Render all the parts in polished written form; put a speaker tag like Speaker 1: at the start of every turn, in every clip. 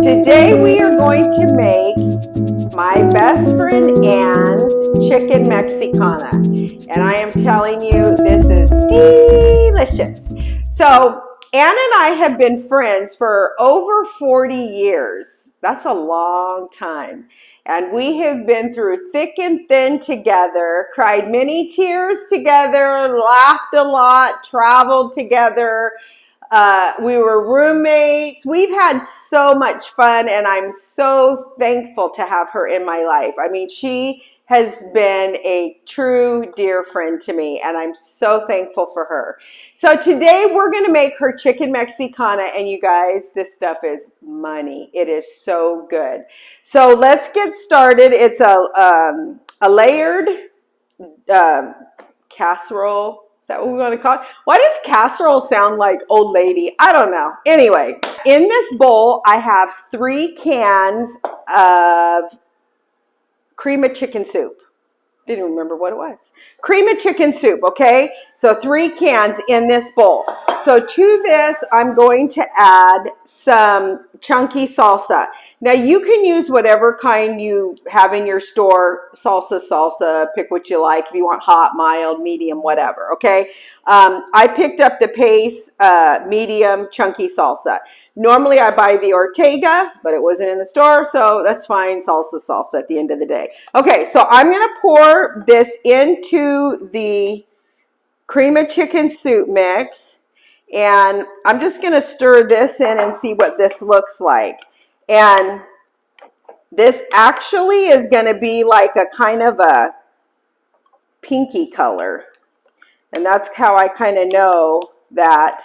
Speaker 1: Today we are going to make my best friend Anne's chicken Mexicana. And I am telling you, this is delicious. So Anne and I have been friends for over 40 years. That's a long time. And we have been through thick and thin together, cried many tears together, laughed a lot, traveled together. We were roommates. We've had so much fun, and I'm so thankful to have her in my life. I mean, she has been a true dear friend to me, and I'm so thankful for her. So today we're going to make her chicken Mexicana, and you guys, this stuff is money. It is so good. So let's get started. It's a layered casserole. Is that what we want to call it? Why does casserole sound like old lady? I don't know. Anyway, in this bowl, I have 3 cans of cream of chicken soup. Didn't remember what it was. Cream of chicken soup, okay? So 3 cans in this bowl. So to this, I'm going to add some chunky salsa. Now you can use whatever kind you have in your store, salsa, pick what you like. If you want hot, mild, medium, whatever, okay? I picked up the Pace medium chunky salsa. Normally I buy the Ortega, but it wasn't in the store, so that's fine, salsa at the end of the day. Okay, so I'm gonna pour this into the cream of chicken soup mix, and I'm just gonna stir this in and see what this looks like. And this actually is gonna be like a kind of a pinky color. And that's how I kind of know that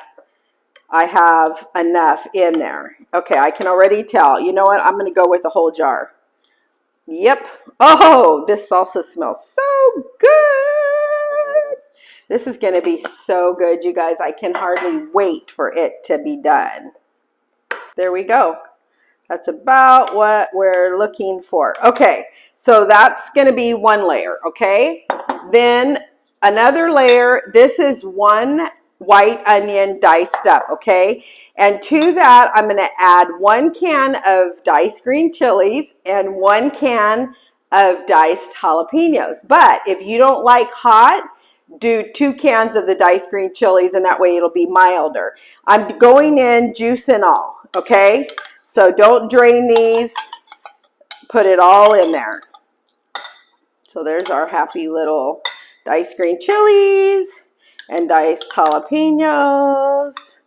Speaker 1: I have enough in there. Okay, I can already tell. You know what? I'm going to go with the whole jar. Yep. Oh, this salsa smells so good. This is going to be so good, you guys. I can hardly wait for it to be done. There we go. That's about what we're looking for. Okay, so that's going to be one layer, okay? Then another layer. This is 1 white onion diced up, okay? And to that, I'm going to add 1 can of diced green chilies and 1 can of diced jalapenos. But if you don't like hot, do 2 cans of the diced green chilies, and that way it'll be milder. I'm going in juice and all, okay? So don't drain these. Put it all in there. So there's our happy little diced green chilies and diced jalapenos.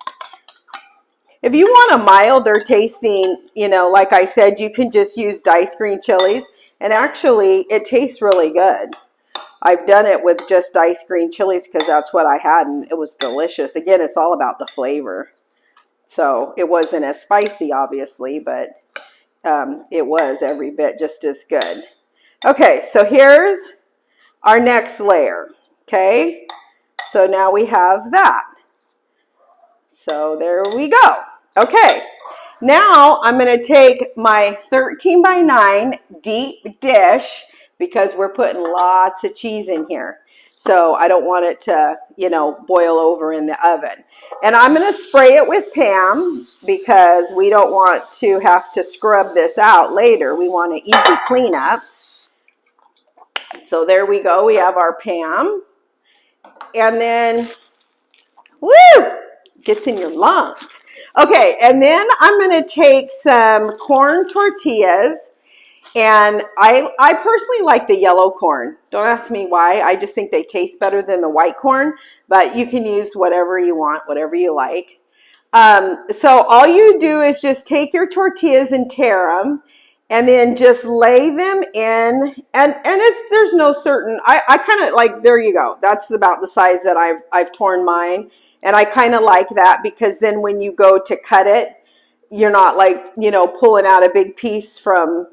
Speaker 1: If you want a milder tasting, you know, like I said, you can just use diced green chilies. And actually, it tastes really good. I've done it with just diced green chilies because that's what I had, and it was delicious. Again, it's all about the flavor. So it wasn't as spicy, obviously, but it was every bit just as good. Okay, so here's our next layer, okay? So now we have that. So there we go. Okay, now I'm going to take my 13 by 9 deep dish because we're putting lots of cheese in here. So I don't want it to, you know, boil over in the oven. And I'm going to spray it with Pam because we don't want to have to scrub this out later. We want an easy cleanup. So there we go. We have our Pam. And then, woo, gets in your lungs. Okay, and then I'm going to take some corn tortillas. And I personally like the yellow corn. Don't ask me why. I just think they taste better than the white corn. But you can use whatever you want, whatever you like. So all you do is just take your tortillas and tear them. And then just lay them in. And there's no certain, I kind of like, there you go. That's about the size that I've torn mine. And I kind of like that because then when you go to cut it, you're not like, you know, pulling out a big piece from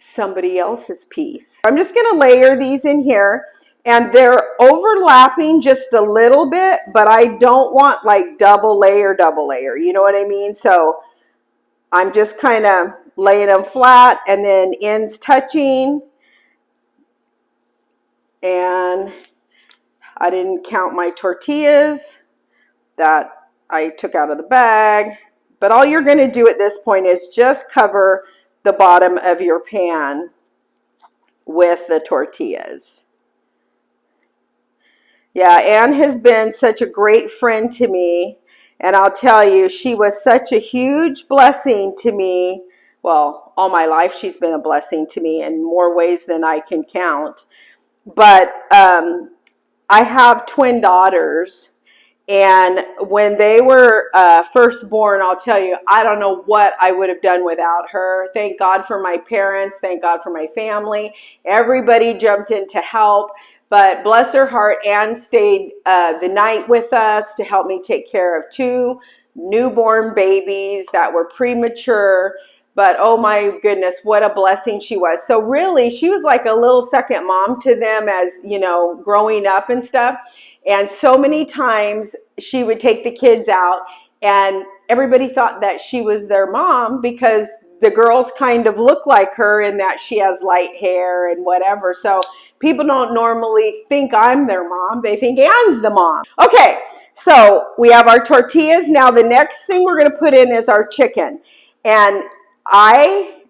Speaker 1: somebody else's piece. I'm just going to layer these in here, and they're overlapping just a little bit, but I don't want like double layer, you know what I mean? So I'm just kind of laying them flat and then ends touching, and I didn't count my tortillas that I took out of the bag, But all you're going to do at this point is just cover the bottom of your pan with the tortillas. Yeah, Anne has been such a great friend to me. And I'll tell you, she was such a huge blessing to me. Well, all my life she's been a blessing to me in more ways than I can count. But I have twin daughters. And when they were first born, I'll tell you, I don't know what I would have done without her. Thank God for my parents. Thank God for my family. Everybody jumped in to help. But bless her heart, Anne stayed the night with us to help me take care of 2 newborn babies that were premature. But oh my goodness, what a blessing she was. So really, she was like a little second mom to them as, you know, growing up and stuff. And so many times she would take the kids out and everybody thought that she was their mom because the girls kind of look like her in that she has light hair and whatever. So people don't normally think I'm their mom. They think Anne's the mom. Okay, so we have our tortillas. Now the next thing we're going to put in is our chicken. And I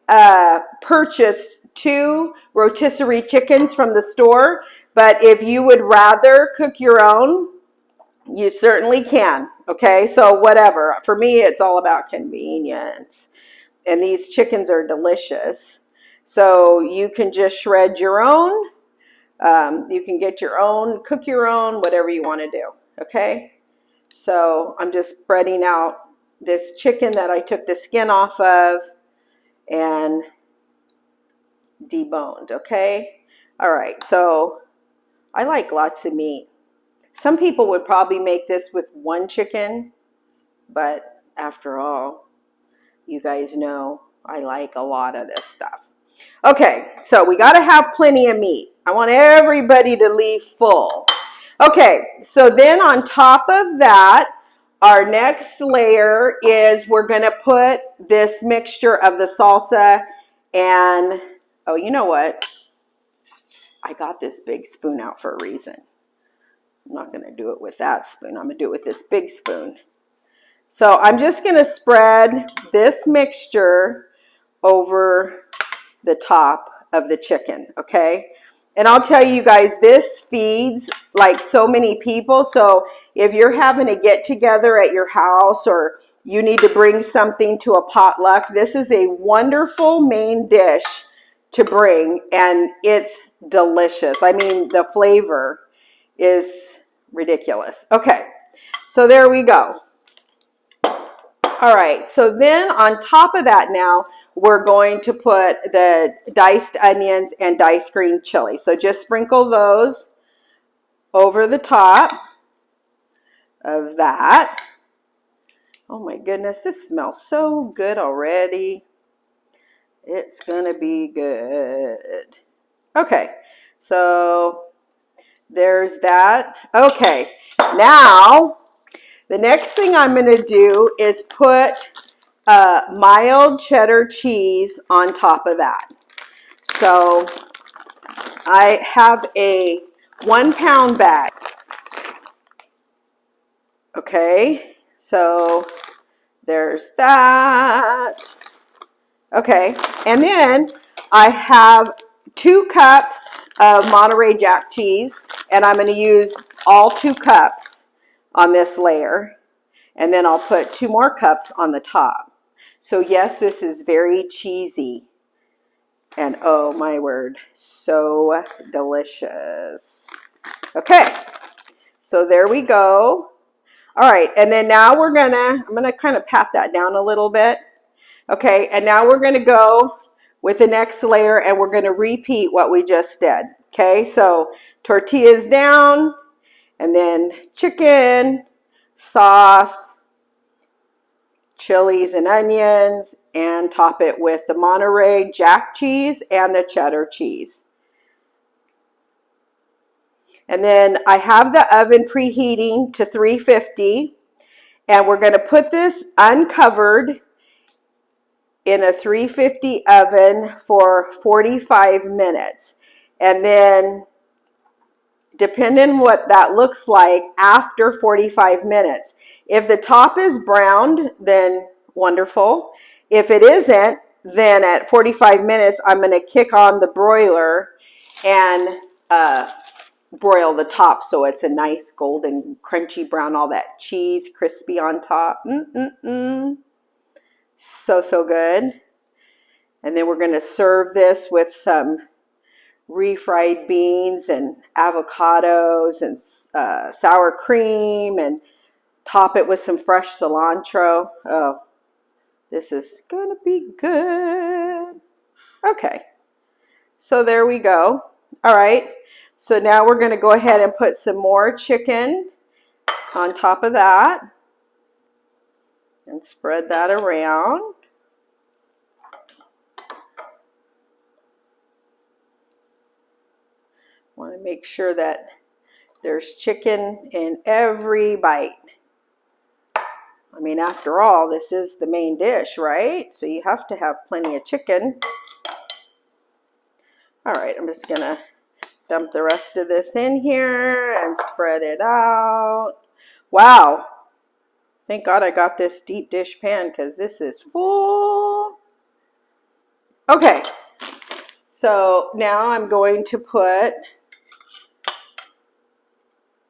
Speaker 1: purchased 2 rotisserie chickens from the store. But if you would rather cook your own, you certainly can. Okay, so whatever. For me, it's all about convenience. And these chickens are delicious. So you can just shred your own. You can get your own, cook your own, whatever you want to do. Okay, so I'm just spreading out this chicken that I took the skin off of and deboned. Okay, all right, so I like lots of meat. Some people would probably make this with 1 chicken, but after all, you guys know I like a lot of this stuff. Okay, so we got to have plenty of meat. I want everybody to leave full. Okay, so then on top of that, our next layer is we're going to put this mixture of the salsa and, oh, you know what? I got this big spoon out for a reason. I'm not going to do it with that spoon. I'm going to do it with this big spoon. So I'm just going to spread this mixture over the top of the chicken, okay? And I'll tell you guys, this feeds like so many people. So if you're having a get together at your house or you need to bring something to a potluck, this is a wonderful main dish to bring, and it's delicious. I mean, the flavor is ridiculous. Okay, so there we go. All right, so then on top of that now, we're going to put the diced onions and diced green chili. So just sprinkle those over the top of that. Oh my goodness, this smells so good already. It's gonna be good. Okay, so there's that. Okay, now the next thing I'm gonna do is put mild cheddar cheese on top of that. So I have a 1 pound bag. Okay, so there's that. Okay, and then I have 2 cups of Monterey Jack cheese, and I'm going to use all 2 cups on this layer, and then I'll put 2 more cups on the top. So yes, this is very cheesy, and oh my word, so delicious. Okay, so there we go. All right, and then now I'm gonna kind of pat that down a little bit. Okay, and now we're gonna go with the next layer and we're gonna repeat what we just did. Okay, so tortillas down, and then chicken, sauce, chilies and onions, and top it with the Monterey Jack cheese and the cheddar cheese. And then I have the oven preheating to 350, and we're going to put this uncovered in a 350 oven for 45 minutes. And then depending what that looks like after 45 minutes, if the top is browned, then wonderful. If it isn't, then at 45 minutes, I'm going to kick on the broiler and broil the top so it's a nice golden, crunchy brown, all that cheese crispy on top. So, so good. And then we're going to serve this with some refried beans and avocados and sour cream, and top it with some fresh cilantro. Oh, this is gonna be good. Okay, so there we go. All right, so now we're gonna go ahead and put some more chicken on top of that and spread that around. Want to make sure that there's chicken in every bite. I mean, after all, this is the main dish, right? So you have to have plenty of chicken. All right, I'm just gonna dump the rest of this in here and spread it out. Wow, thank God I got this deep dish pan because this is full. Okay, so now I'm going to put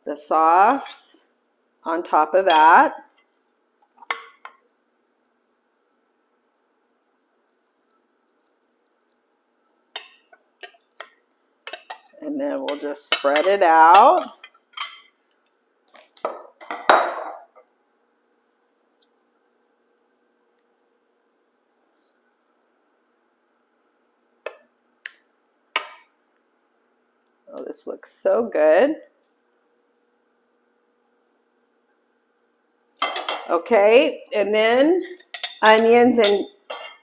Speaker 1: the sauce on top of that. And then we'll just spread it out. Oh, this looks so good. Okay, and then onions and,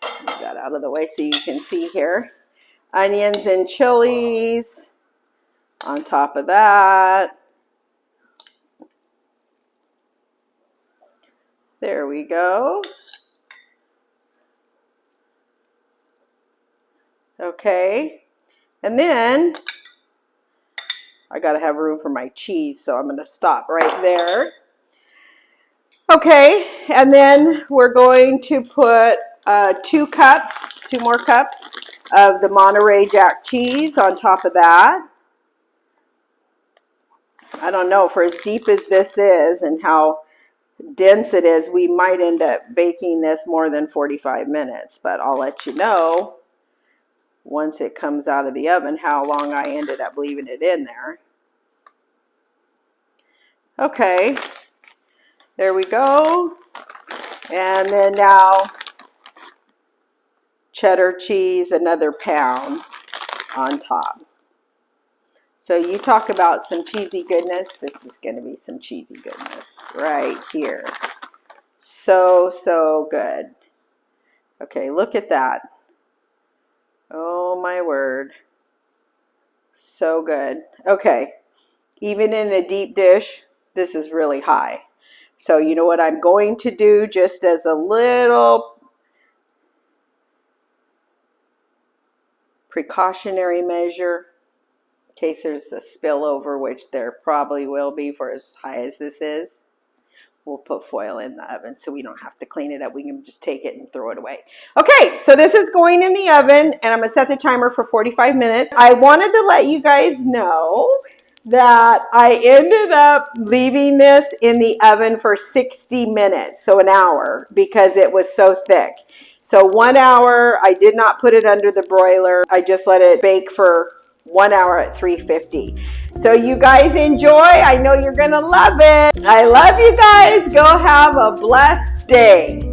Speaker 1: get that out of the way so you can see here. Onions and chilies on top of that. There we go. Okay, and then I gotta have room for my cheese, so I'm gonna stop right there. Okay, and then we're going to put 2 more cups of the Monterey Jack cheese on top of that. I don't know, for as deep as this is and how dense it is, we might end up baking this more than 45 minutes, but I'll let you know once it comes out of the oven how long I ended up leaving it in there. Okay, there we go. And then now cheddar cheese, another pound on top. So you talk about some cheesy goodness. This is going to be some cheesy goodness right here. So, so good. Okay, look at that. Oh my word. So good. Okay, even in a deep dish, this is really high. So you know what I'm going to do, just as a little precautionary measure, in case there's a spillover, which there probably will be for as high as this is, we'll put foil in the oven so we don't have to clean it up. We can just take it and throw it away. Okay, so this is going in the oven, and I'm going to set the timer for 45 minutes. I wanted to let you guys know that I ended up leaving this in the oven for 60 minutes, so an hour, because it was so thick. So 1 hour, I did not put it under the broiler. I just let it bake for 1 hour at 350. So you guys enjoy. I know you're going to love it. I love you guys. Go have a blessed day.